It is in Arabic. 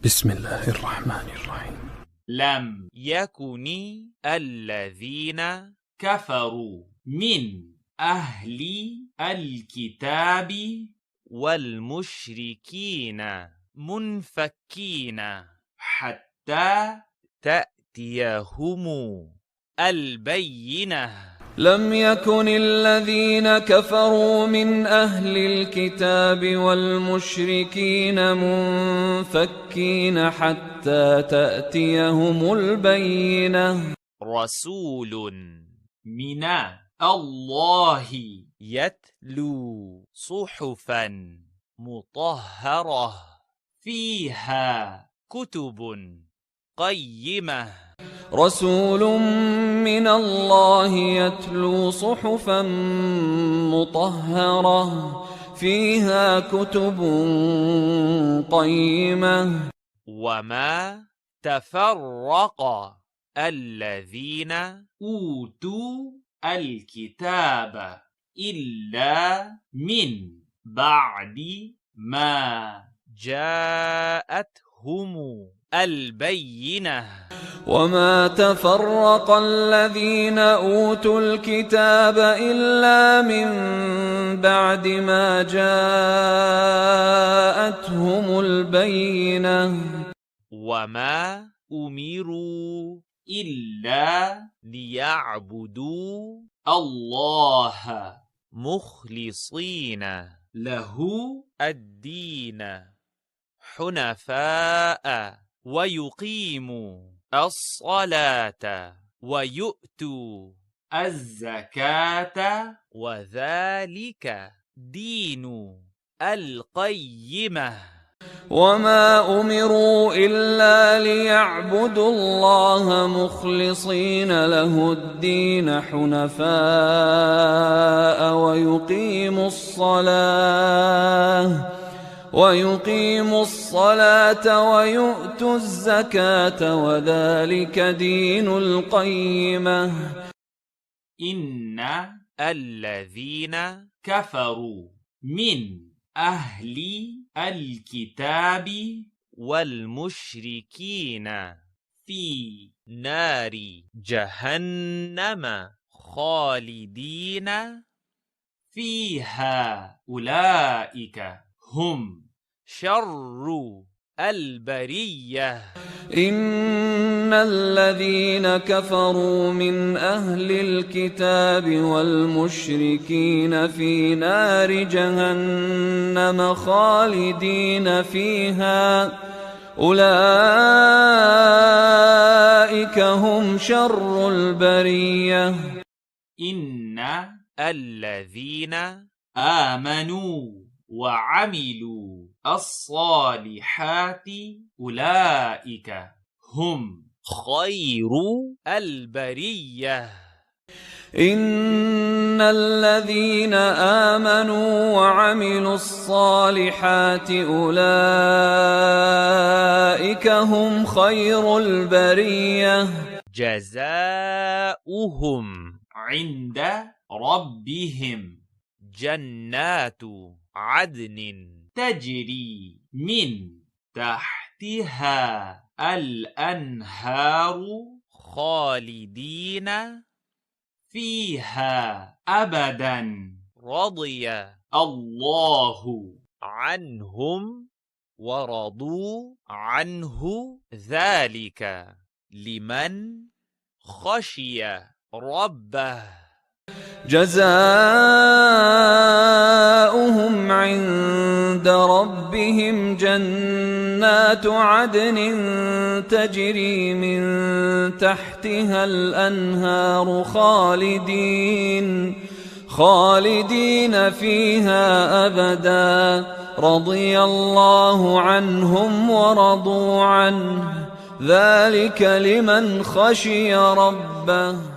بسم الله الرحمن الرحيم. لم يكن الذين كفروا من أهل الكتاب والمشركين منفكين حتى تأتيهم البينة. لم يكن الذين كفروا من أهل الكتاب والمشركين منفكين حتى تأتيهم البينة. رسول من الله يتلو صحفا مطهرة فيها كتب قيمة. رسول من الله يتلو صحفا مطهرة فيها كتب قيمة. وما تفرق الذين أوتوا الكتاب إلا من بعد ما جاءتهم البينة. وما تفرق الذين أوتوا الكتاب إلا من بعد ما جاءتهم البينة. وما أمروا إلا ليعبدوا الله مخلصين له الدين حنفاء ويقيموا الصلاة ويؤتوا الزكاة وذلك دين القيمة. وما أمروا إلا ليعبدوا الله مخلصين له الدين حنفاء ويقيموا الصلاة ويؤتوا الزكاة وذلك دين القيمة. إن الذين كفروا من أهل الكتاب والمشركين في نار جهنم خالدين فيها أولئك هم شر البرية. إن الذين كفروا من أهل الكتاب والمشركين في نار جهنم خالدين فيها أولئك هم شر البرية. إن الذين آمنوا وعملوا الصالحات أولئك هم خير البرية. إن الذين آمنوا وعملوا الصالحات أولئك هم خير البرية. جزاؤهم عند ربهم جنات عدن تجري من تحتها الأنهار خالدين فيها أبدا رضي الله عنهم ورضوا عنه ذلك لمن خشي ربه. جزاؤهم عند ربهم جنات عدن تجري من تحتها الأنهار خالدين فيها أبدا رضي الله عنهم ورضوا عنه ذلك لمن خشي ربه.